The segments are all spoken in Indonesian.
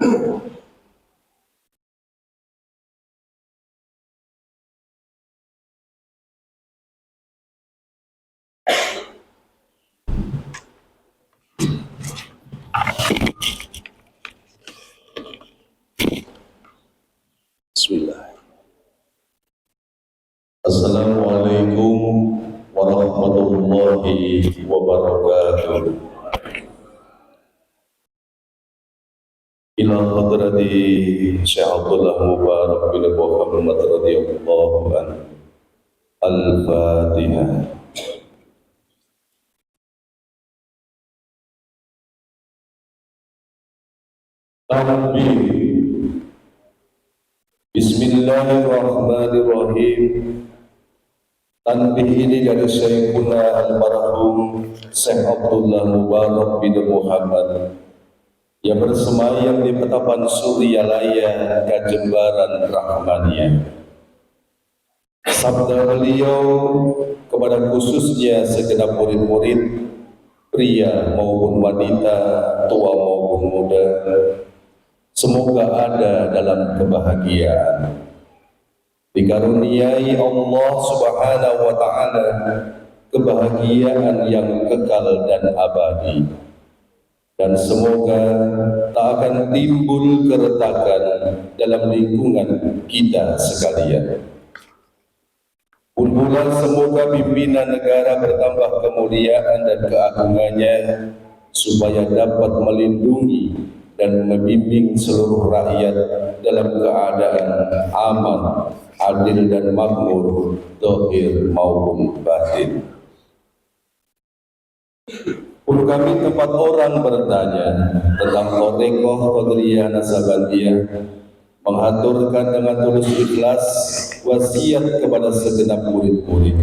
Bismillah. Assalamualaikum warahmatullahi wabarakatuh. Ila hadrati Syekh Abdullah Mubarak bin Muhammad radhiyallahu anhu. Al-Fatihah. Tanbih. Bismillahirrahmanirrahim. Tanbih ini dari Syekhuna Al-Marhum Syekh Abdullah Mubarak bin Muhammad yang bersemayam di Petapan Suryalaya, Kajembaran Rahmaniyah. Sabda beliau kepada khususnya segenap murid-murid, pria maupun wanita, tua maupun muda, semoga ada dalam kebahagiaan, dikaruniai Allah Subhanahu wa ta'ala kebahagiaan yang kekal dan abadi, dan semoga tak akan timbul keretakan dalam lingkungan kita sekalian. Pula semoga pimpinan negara bertambah kemuliaan dan keagungannya, supaya dapat melindungi dan membimbing seluruh rakyat dalam keadaan aman, adil dan makmur, zahir maupun batin. Pun kami tempat orang bertanya tentang Thariqah Qadiriyah Naksabandiyah, mengaturkan dengan tulus ikhlas wasiat kepada segenap murid-murid.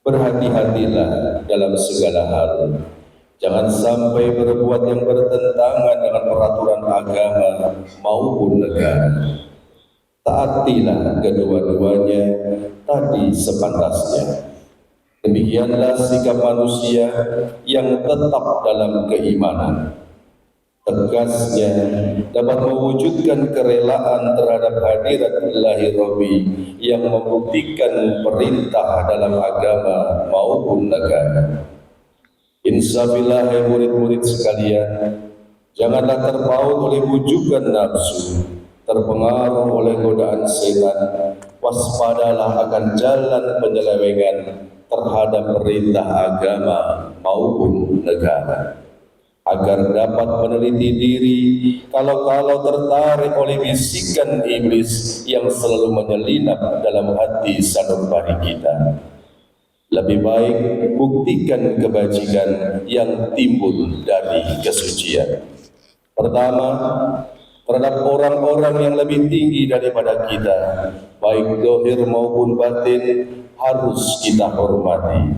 Berhati-hatilah dalam segala hal. Jangan sampai berbuat yang bertentangan dengan peraturan agama maupun negara. Taatilah kedua-duanya tadi sepantasnya. Demikianlah sikap manusia yang tetap dalam keimanan. Tegasnya dapat mewujudkan kerelaan terhadap hadirat Ilahi Rabbi yang membuktikan perintah dalam agama maupun negara. Insafilah hai murid-murid sekalian, janganlah terpaut oleh bujukan nafsu, terpengaruh oleh godaan setan. Waspadalah akan jalan penyelewengan terhadap perintah agama maupun negara, agar dapat meneliti diri kalau tertarik oleh bisikan iblis yang selalu menyelinap dalam hati sanubari kita. Lebih baik buktikan kebajikan yang timbul dari kesucian. Pertama, terhadap orang-orang yang lebih tinggi daripada kita, baik zahir maupun batin, harus kita hormati.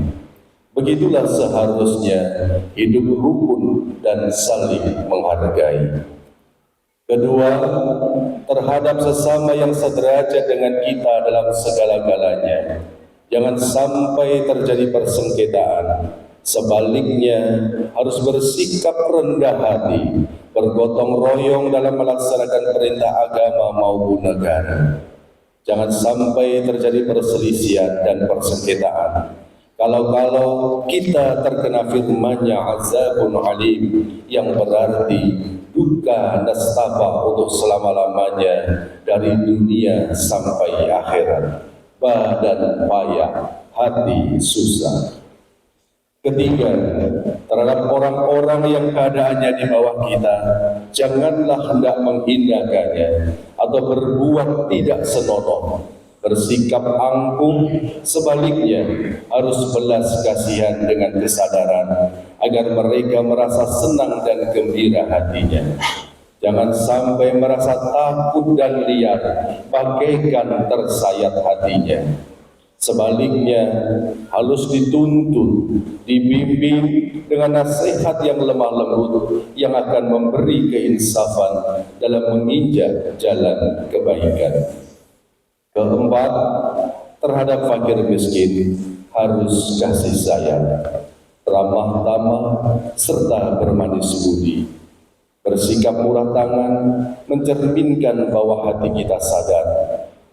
Begitulah seharusnya hidup rukun dan saling menghargai. Kedua, terhadap sesama yang sederajat dengan kita dalam segala-galanya, jangan sampai terjadi persengketaan. Sebaliknya, harus bersikap rendah hati, bergotong royong dalam melaksanakan perintah agama maupun negara. Jangan sampai terjadi perselisihan dan persengketaan. Kalau kita terkena firman-Nya azabun alim, yang berarti duka nestapa untuk selama-lamanya dari dunia sampai akhirat. Badan payah, hati susah. Ketiga, terhadap orang-orang yang keadaannya di bawah kita, janganlah hendak menghinakannya atau berbuat tidak senonoh. Bersikap angkuh, sebaliknya harus belas kasihan dengan kesadaran agar mereka merasa senang dan gembira hatinya. Jangan sampai merasa takut dan liar, bagaikan tersayat hatinya. Sebaliknya harus dituntun, dibimbing dengan nasihat yang lemah lembut yang akan memberi keinsafan dalam menginjak jalan kebaikan. Keempat, terhadap fakir miskin harus kasih sayang, ramah tamah, serta bermanis budi. Bersikap murah tangan mencerminkan bahwa hati kita sadar.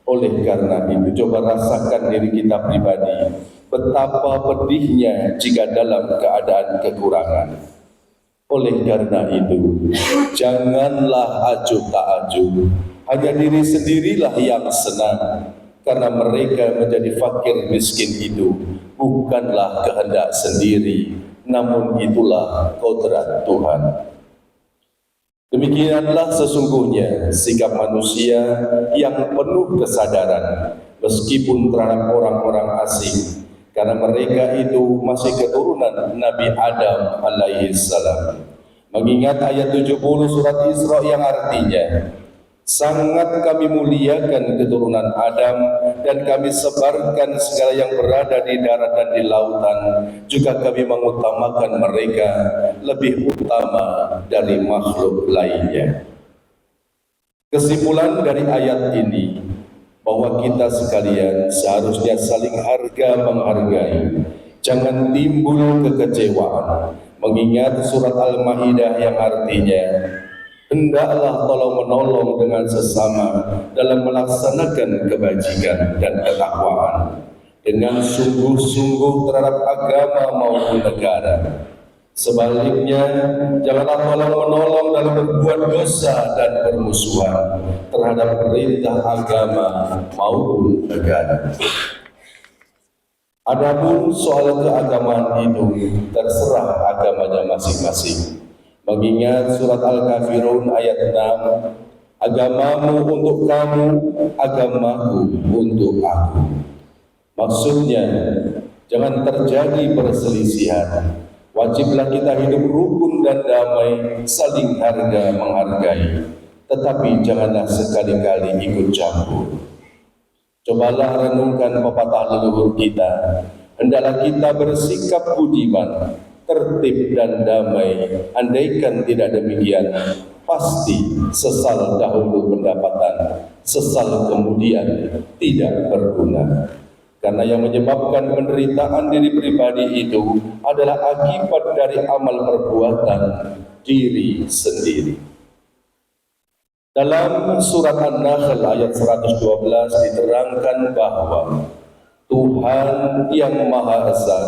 Oleh karena itu, coba rasakan diri kita pribadi, betapa pedihnya jika dalam keadaan kekurangan. Oleh karena itu, janganlah acuh tak acuh, hanya diri sendirilah yang senang, karena mereka menjadi fakir miskin itu bukanlah kehendak sendiri, namun itulah kodrat Tuhan. Demikianlah sesungguhnya sikap manusia yang penuh kesadaran meskipun terhadap orang-orang asing, karena mereka itu masih keturunan Nabi Adam alaihi salam. Mengingat ayat 70 surat Isra yang artinya, sangat kami muliakan keturunan Adam dan kami sebarkan segala yang berada di darat dan di lautan, juga kami mengutamakan mereka lebih utama dari makhluk lainnya. Kesimpulan dari ayat ini bahwa kita sekalian seharusnya saling harga menghargai, jangan timbul kekecewaan, mengingat surat Al-Maidah yang artinya hendaklah tolong menolong dengan sesama dalam melaksanakan kebajikan dan ketakwaan dengan sungguh-sungguh terhadap agama maupun negara. Sebaliknya, janganlah tolong menolong dalam berbuat dosa dan permusuhan terhadap perintah agama maupun negara. Adapun soal keagamaan itu terserah agamanya masing-masing. Mengingat surat Al-Kafirun ayat 6, agamamu untuk kamu, agamaku untuk aku. Maksudnya, jangan terjadi perselisihan. Wajiblah kita hidup rukun dan damai, saling harga menghargai. Tetapi janganlah sekali-kali ikut campur. Cobalah renungkan pepatah leluhur kita. Hendaklah kita bersikap budiman, tertib dan damai. Andaikan tidak demikian, pasti sesal dahulu pendapatan, sesal kemudian tidak berguna. Karena yang menyebabkan penderitaan diri pribadi itu adalah akibat dari amal perbuatan diri sendiri. Dalam surat An-Nahl ayat 112 diterangkan bahwa Tuhan yang Maha Esa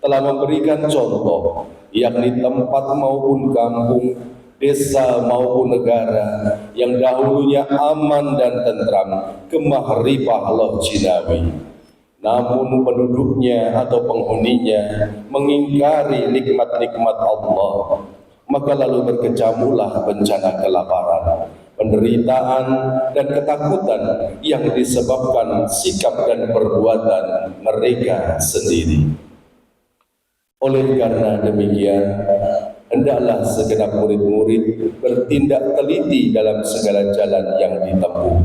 telah memberikan contoh, yakni tempat maupun kampung, desa maupun negara yang dahulunya aman dan tentram, kemah ripah loh jinawi. Namun penduduknya atau penghuninya mengingkari nikmat-nikmat Allah, maka lalu berkecamulah bencana kelaparan, penderitaan dan ketakutan yang disebabkan sikap dan perbuatan mereka sendiri. Oleh karena demikian, hendaklah segenap murid-murid bertindak teliti dalam segala jalan yang ditempuh,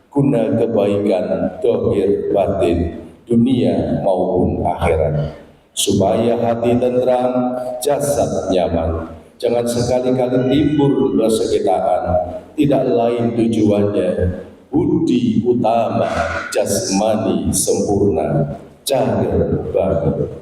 guna kebaikan zahir batin, dunia maupun akhirat, supaya hati tentram, jasad nyaman. Jangan sekali-kali timbul persekitaan, tidak lain tujuannya budi utama, jasmani sempurna, cager bager.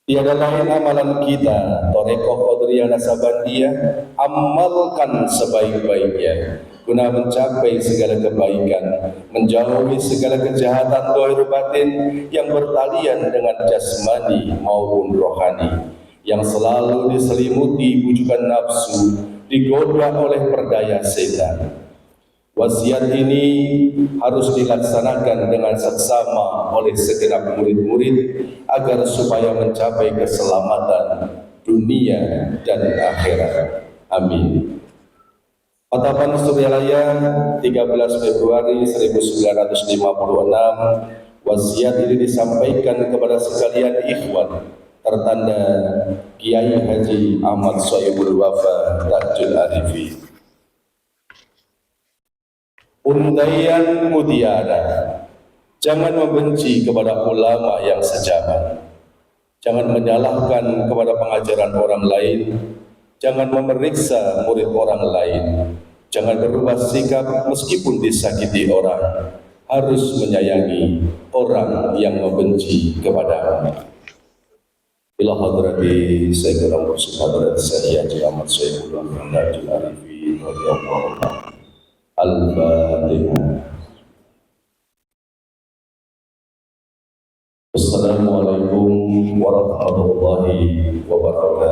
Tiada lain amalan kita, Thariqah Qadiriyah Naksabandiyah, amalkan sebaik-baiknya guna mencapai segala kebaikan, menjauhi segala kejahatan zahir batin yang bertalian dengan jasmani maupun rohani, yang selalu diselimuti bujukan nafsu, digoda oleh perdaya setan. Wasiat ini harus dilaksanakan dengan seksama oleh segenap murid-murid agar supaya mencapai keselamatan dunia dan akhirat. Amin. Patapan Suryalaya 13 Februari 1956. Wasiat ini disampaikan kepada sekalian ikhwan, tertanda Kiai Haji Ahmad Soebul Wafa Tajul Arifin. Undaian mutiara, jangan membenci kepada ulama yang sejaman, jangan menyalahkan kepada pengajaran orang lain, jangan memeriksa murid orang lain, jangan berubah sikap meskipun disakiti orang, harus menyayangi orang yang membenci kepadamu. ila hadrati sayyidina mursyid hadrat Sayyid Ahmad Syaifullah Najul Arifin radhiyallahu anhu. Al-Fatihah. Assalamualaikum warahmatullahi wabarakatuh.